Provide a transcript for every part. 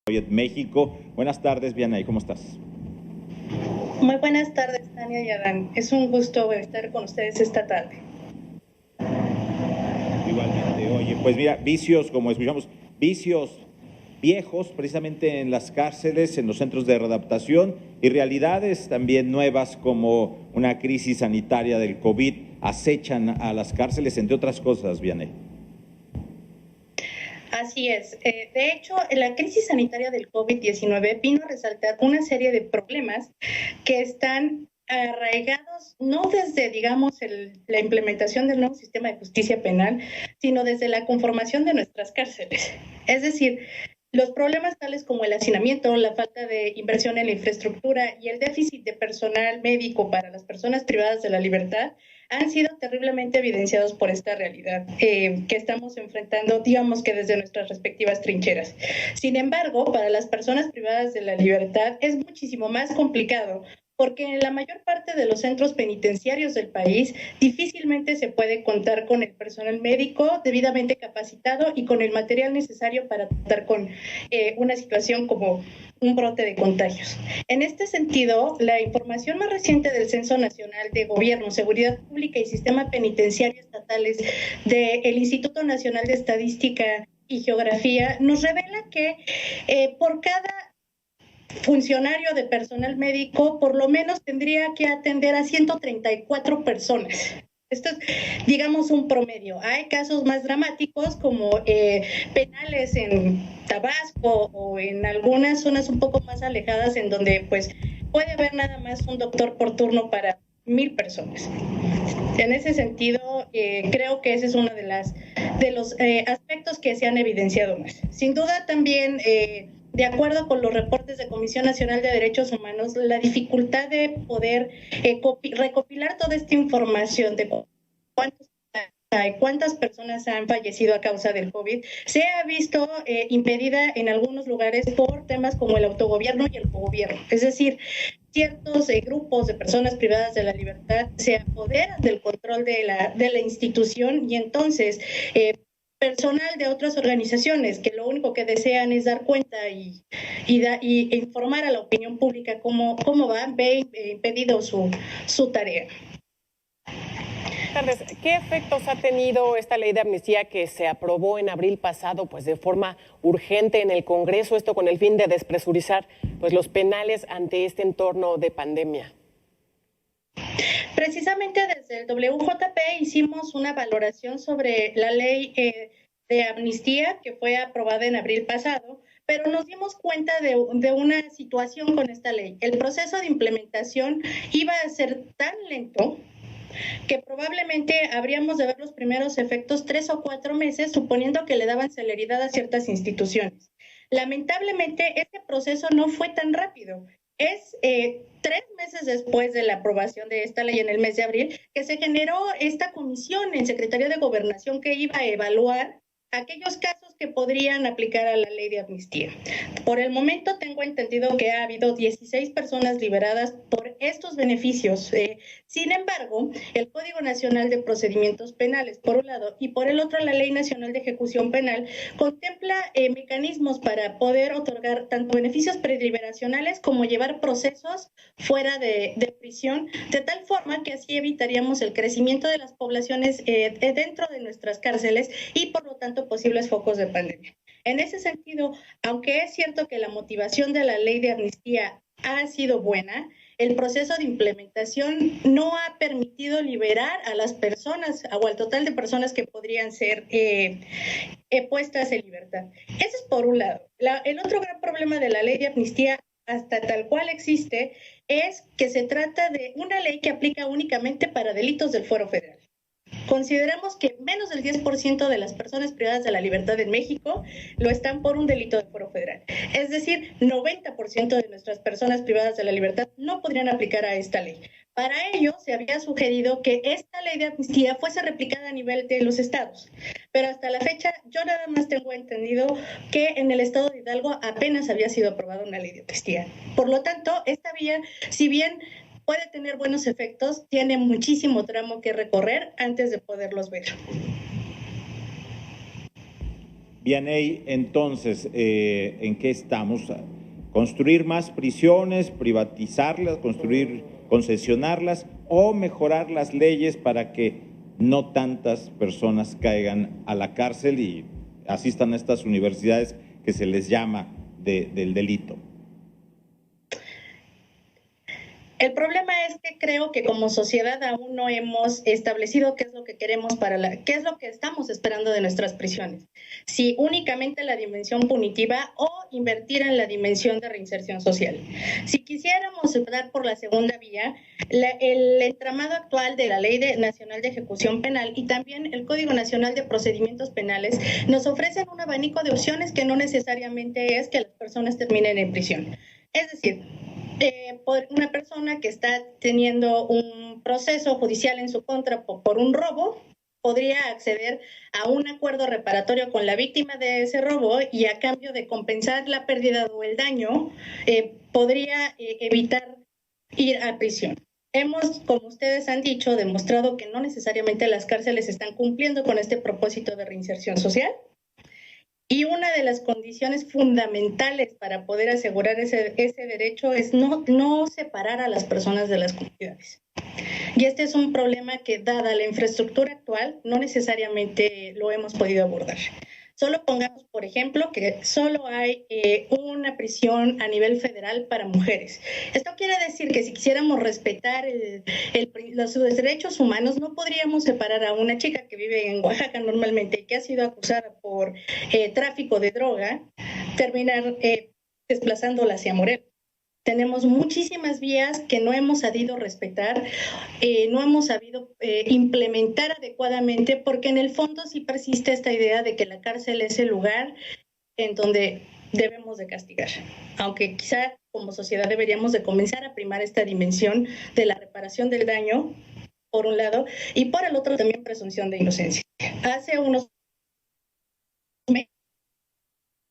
hoy en México. Buenas tardes, Vianey, ¿cómo estás? Muy buenas tardes, Tania y Adán. Es un gusto estar con ustedes esta tarde. Igualmente, oye, pues mira, vicios, como escuchamos, vicios viejos precisamente en las cárceles, en los centros de readaptación y realidades también nuevas como una crisis sanitaria del COVID acechan a las cárceles, entre otras cosas, Vianey. Así es. De hecho, la crisis sanitaria del COVID-19 vino a resaltar una serie de problemas que están arraigados no desde, digamos, la implementación del nuevo sistema de justicia penal, sino desde la conformación de nuestras cárceles. Es decir, los problemas tales como el hacinamiento, la falta de inversión en la infraestructura y el déficit de personal médico para las personas privadas de la libertad han sido terriblemente evidenciados por esta realidad que estamos enfrentando, digamos que desde nuestras respectivas trincheras. Sin embargo, para las personas privadas de la libertad es muchísimo más complicado, porque en la mayor parte de los centros penitenciarios del país difícilmente se puede contar con el personal médico debidamente capacitado y con el material necesario para tratar con una situación como un brote de contagios. En este sentido, la información más reciente del Censo Nacional de Gobierno, Seguridad Pública y Sistema Penitenciario Estatales del Instituto Nacional de Estadística y Geografía nos revela que por cada funcionario de personal médico por lo menos tendría que atender a 134 personas. Esto es, digamos, un promedio. Hay casos más dramáticos como penales en Tabasco o en algunas zonas un poco más alejadas en donde pues puede haber nada más un doctor por turno para 1,000 personas. En ese sentido, creo que ese es uno de los aspectos que se han evidenciado más. Sin duda también, de acuerdo con los reportes de Comisión Nacional de Derechos Humanos, la dificultad de poder recopilar toda esta información de cuántas personas han fallecido a causa del COVID, se ha visto impedida en algunos lugares por temas como el autogobierno y el cogobierno. Es decir, ciertos grupos de personas privadas de la libertad se apoderan del control de la institución y entonces personal de otras organizaciones que lo único que desean es dar cuenta y informar a la opinión pública cómo va, ve impedido su tarea. Buenas tardes. ¿Qué efectos ha tenido esta ley de amnistía que se aprobó en abril pasado, pues de forma urgente en el Congreso, esto con el fin de despresurizar pues los penales ante este entorno de pandemia? Precisamente desde el WJP hicimos una valoración sobre la ley de amnistía que fue aprobada en abril pasado, pero nos dimos cuenta de una situación con esta ley. El proceso de implementación iba a ser tan lento que probablemente habríamos de ver los primeros efectos 3 o 4 meses, suponiendo que le daban celeridad a ciertas instituciones. Lamentablemente, este proceso no fue tan rápido. Es 3 meses después de la aprobación de esta ley en el mes de abril que se generó esta comisión en Secretaría de Gobernación que iba a evaluar aquellos casos que podrían aplicar a la ley de amnistía. Por el momento tengo entendido que ha habido 16 personas liberadas por estos beneficios. Sin embargo, el Código Nacional de Procedimientos Penales, por un lado, y por el otro, la Ley Nacional de Ejecución Penal, contempla mecanismos para poder otorgar tanto beneficios preliberacionales como llevar procesos fuera de prisión, de tal forma que así evitaríamos el crecimiento de las poblaciones dentro de nuestras cárceles y, por lo tanto, posibles focos de pandemia. En ese sentido, aunque es cierto que la motivación de la ley de amnistía ha sido buena, el proceso de implementación no ha permitido liberar a las personas o al total de personas que podrían ser puestas en libertad. Ese es por un lado. El otro gran problema de la ley de amnistía, hasta tal cual existe, es que se trata de una ley que aplica únicamente para delitos del fuero federal. Consideramos que menos del 10% de las personas privadas de la libertad en México lo están por un delito de fuero federal. Es decir, 90% de nuestras personas privadas de la libertad no podrían aplicar a esta ley. Para ello, se había sugerido que esta ley de amnistía fuese replicada a nivel de los estados. Pero hasta la fecha, yo nada más tengo entendido que en el estado de Hidalgo apenas había sido aprobada una ley de amnistía. Por lo tanto, esta vía, si bien puede tener buenos efectos, tiene muchísimo tramo que recorrer antes de poderlos ver. Vianey, entonces, ¿en qué estamos? ¿Construir más prisiones, privatizarlas, concesionarlas o mejorar las leyes para que no tantas personas caigan a la cárcel y asistan a estas universidades que se les llama del delito? El problema es que creo que como sociedad aún no hemos establecido qué es lo que queremos qué es lo que estamos esperando de nuestras prisiones. Si únicamente la dimensión punitiva o invertir en la dimensión de reinserción social. Si quisiéramos optar por la segunda vía, el entramado actual de la Ley Nacional de Ejecución Penal y también el Código Nacional de Procedimientos Penales nos ofrecen un abanico de opciones que no necesariamente es que las personas terminen en prisión. Es decir, una persona que está teniendo un proceso judicial en su contra por un robo podría acceder a un acuerdo reparatorio con la víctima de ese robo y a cambio de compensar la pérdida o el daño podría evitar ir a prisión. Hemos, como ustedes han dicho, demostrado que no necesariamente las cárceles están cumpliendo con este propósito de reinserción social. Y una de las condiciones fundamentales para poder asegurar ese derecho es no separar a las personas de las comunidades. Y este es un problema que, dada la infraestructura actual, no necesariamente lo hemos podido abordar. Solo pongamos, por ejemplo, que solo hay una prisión a nivel federal para mujeres. Esto quiere decir que si quisiéramos respetar los derechos humanos, no podríamos separar a una chica que vive en Oaxaca normalmente y que ha sido acusada por tráfico de droga, terminar desplazándola hacia Morelos. Tenemos muchísimas vías que no hemos sabido respetar, no hemos sabido implementar adecuadamente, porque en el fondo sí persiste esta idea de que la cárcel es el lugar en donde debemos de castigar. Aunque quizá como sociedad deberíamos de comenzar a primar esta dimensión de la reparación del daño, por un lado, y por el otro también presunción de inocencia. Hace unos meses,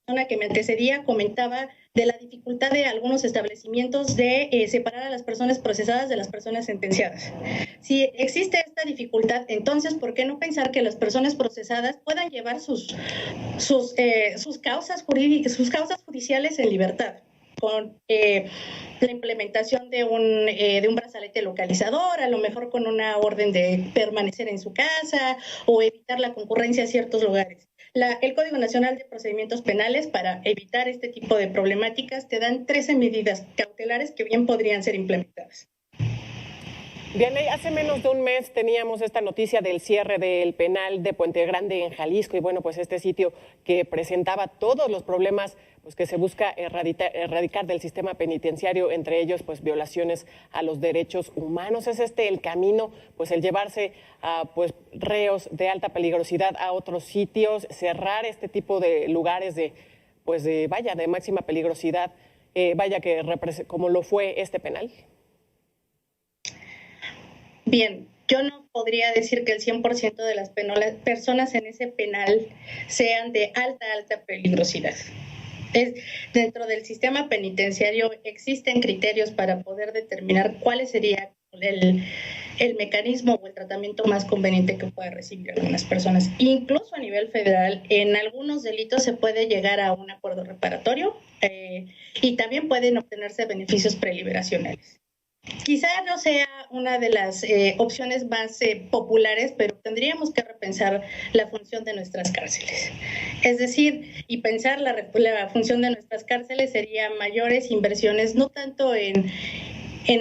una persona que me antecedía comentaba de la dificultad de algunos establecimientos de separar a las personas procesadas de las personas sentenciadas. Si existe esta dificultad, entonces, ¿por qué no pensar que las personas procesadas puedan llevar sus causas judiciales en libertad? Con la implementación de un brazalete localizador, a lo mejor con una orden de permanecer en su casa o evitar la concurrencia a ciertos lugares. El Código Nacional de Procedimientos Penales, para evitar este tipo de problemáticas, te dan 13 medidas cautelares que bien podrían ser implementadas. Bien, hace menos de un mes teníamos esta noticia del cierre del penal de Puente Grande en Jalisco y bueno, pues este sitio que presentaba todos los problemas pues que se busca erradicar del sistema penitenciario, entre ellos pues violaciones a los derechos humanos. ¿Es el camino, pues el llevarse a pues reos de alta peligrosidad a otros sitios, cerrar este tipo de lugares de máxima peligrosidad, como lo fue este penal? Bien, yo no podría decir que el 100% de las personas en ese penal sean de alta peligrosidad. Dentro del sistema penitenciario existen criterios para poder determinar cuál sería el mecanismo o el tratamiento más conveniente que pueda recibir algunas personas. Incluso a nivel federal, en algunos delitos se puede llegar a un acuerdo reparatorio y también pueden obtenerse beneficios preliberacionales. Quizá no sea una de las opciones más populares, pero tendríamos que repensar la función de nuestras cárceles. Es decir, y pensar la función de nuestras cárceles sería mayores inversiones, no tanto en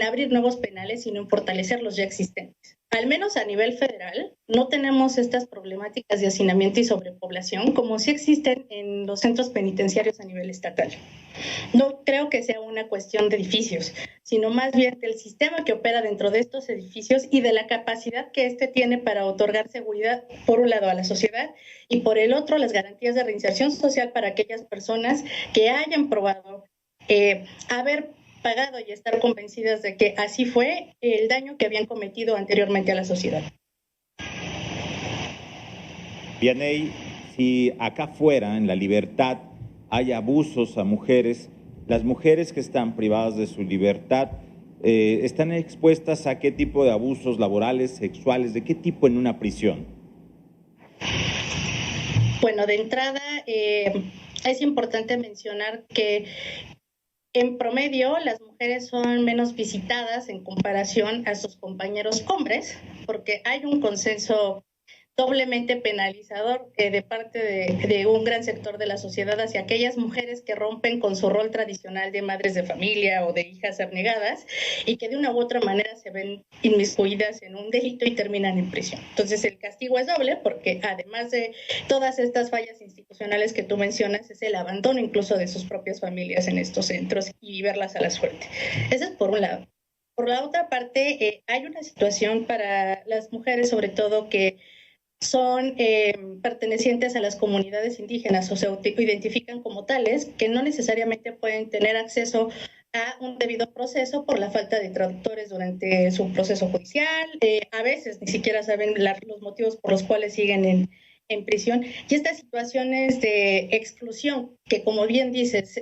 abrir nuevos penales, sino en fortalecer los ya existentes. Al menos a nivel federal, no tenemos estas problemáticas de hacinamiento y sobrepoblación como sí existen en los centros penitenciarios a nivel estatal. No creo que sea una cuestión de edificios, sino más bien del sistema que opera dentro de estos edificios y de la capacidad que éste tiene para otorgar seguridad, por un lado, a la sociedad y por el otro, las garantías de reinserción social para aquellas personas que hayan probado haber pagado y estar convencidas de que así fue el daño que habían cometido anteriormente a la sociedad. Vianey, si acá afuera, en la libertad, hay abusos a mujeres, las mujeres que están privadas de su libertad, ¿están expuestas a qué tipo de abusos laborales, sexuales, de qué tipo en una prisión? Bueno, de entrada es importante mencionar que en promedio las mujeres son menos visitadas en comparación a sus compañeros hombres, porque hay un consenso doblemente penalizador de parte de un gran sector de la sociedad hacia aquellas mujeres que rompen con su rol tradicional de madres de familia o de hijas abnegadas y que de una u otra manera se ven inmiscuidas en un delito y terminan en prisión. Entonces el castigo es doble porque además de todas estas fallas institucionales que tú mencionas, es el abandono incluso de sus propias familias en estos centros y verlas a la suerte. Eso es por un lado. Por la otra parte, hay una situación para las mujeres, sobre todo, que son pertenecientes a las comunidades indígenas o se identifican como tales, que no necesariamente pueden tener acceso a un debido proceso por la falta de traductores durante su proceso judicial. A veces ni siquiera saben los motivos por los cuales siguen en prisión. Y estas situaciones de exclusión, que como bien dices,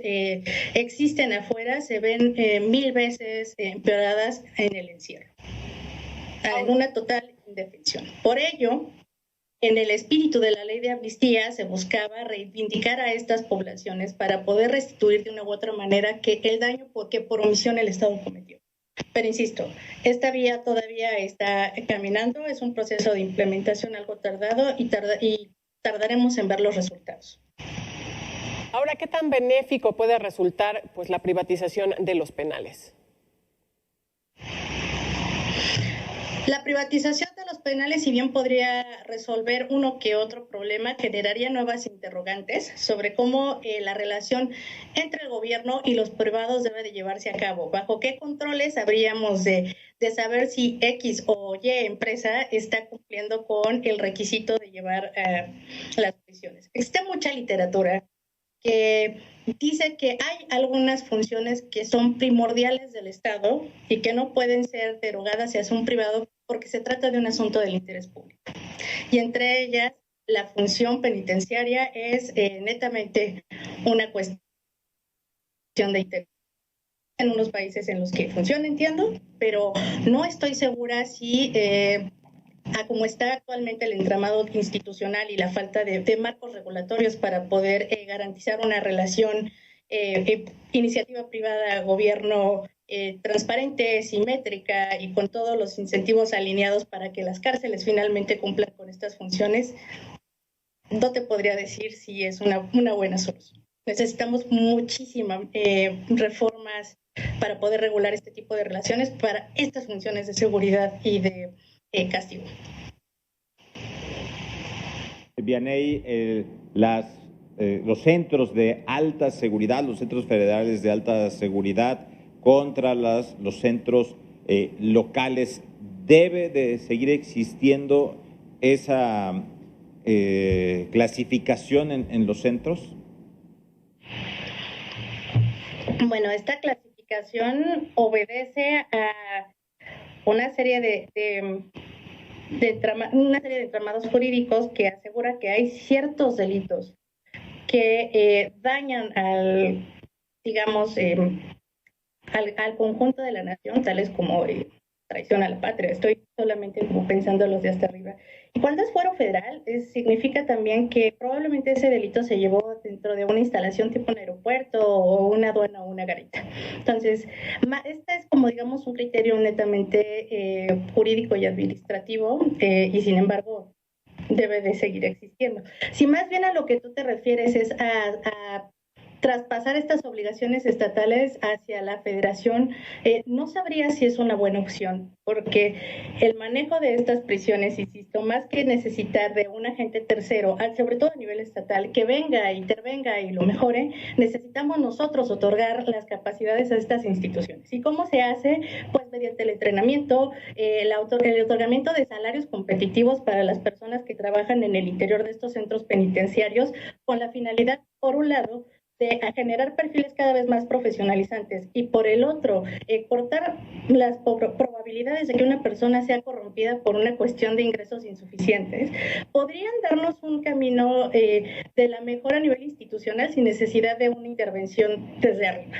existen afuera, se ven 1000 veces empeoradas en el encierro, en una total indefensión. Por ello, en el espíritu de la ley de amnistía se buscaba reivindicar a estas poblaciones para poder restituir de una u otra manera que el daño que por omisión el Estado cometió. Pero insisto, esta vía todavía está caminando, es un proceso de implementación algo tardado y tardaremos en ver los resultados. Ahora, ¿qué tan benéfico puede resultar pues la privatización de los penales? La privatización de los penales, si bien podría resolver uno que otro problema, generaría nuevas interrogantes sobre cómo la relación entre el gobierno y los privados debe de llevarse a cabo. ¿Bajo qué controles habríamos de saber si X o Y empresa está cumpliendo con el requisito de llevar las prisiones? Existe mucha literatura que dice que hay algunas funciones que son primordiales del Estado y que no pueden ser derogadas hacia un privado porque se trata de un asunto del interés público. Y entre ellas, la función penitenciaria es netamente una cuestión de interés. En unos países en los que funciona, entiendo, pero no estoy segura si a cómo está actualmente el entramado institucional y la falta de marcos regulatorios para poder garantizar una relación iniciativa privada, gobierno transparente, simétrica y con todos los incentivos alineados para que las cárceles finalmente cumplan con estas funciones, no te podría decir si es una buena solución. Necesitamos muchísimas reformas para poder regular este tipo de relaciones para estas funciones de seguridad y de castigo. Vianey, los centros de alta seguridad, los centros federales de alta seguridad contra los centros locales, ¿debe de seguir existiendo esa clasificación en los centros? Bueno, esta clasificación obedece a una serie de entramados jurídicos que asegura que hay ciertos delitos que dañan al conjunto de la nación, tales como traición a la patria. Estoy solamente como pensando los de hasta arriba. Y cuando es fuero federal, significa también que probablemente ese delito se llevó dentro de una instalación tipo un aeropuerto o una aduana o una garita. Entonces, este es como digamos un criterio netamente jurídico y administrativo y sin embargo debe de seguir existiendo. Si más bien a lo que tú te refieres es a traspasar estas obligaciones estatales hacia la federación, no sabría si es una buena opción, porque el manejo de estas prisiones, insisto, más que necesitar de un agente tercero, sobre todo a nivel estatal, que venga, intervenga y lo mejore, necesitamos nosotros otorgar las capacidades a estas instituciones. ¿Y cómo se hace? Pues mediante el entrenamiento, el otorgamiento de salarios competitivos para las personas que trabajan en el interior de estos centros penitenciarios, con la finalidad, por un lado, de generar perfiles cada vez más profesionalizantes y por el otro, cortar las probabilidades de que una persona sea corrompida por una cuestión de ingresos insuficientes, podrían darnos un camino de la mejora a nivel institucional sin necesidad de una intervención desde arriba.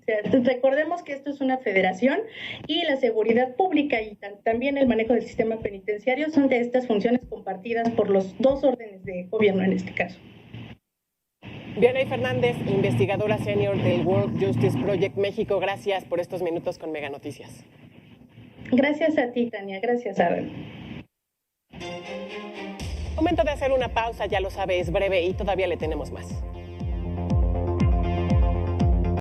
sea, recordemos que esto es una federación y la seguridad pública y también el manejo del sistema penitenciario son de estas funciones compartidas por los dos órdenes de gobierno en este caso. Vianey Fernández, investigadora senior del World Justice Project México, gracias por estos minutos con Mega Noticias. Gracias a ti, Tania. Gracias, Adel. Momento de hacer una pausa, ya lo sabe, es breve y todavía le tenemos más.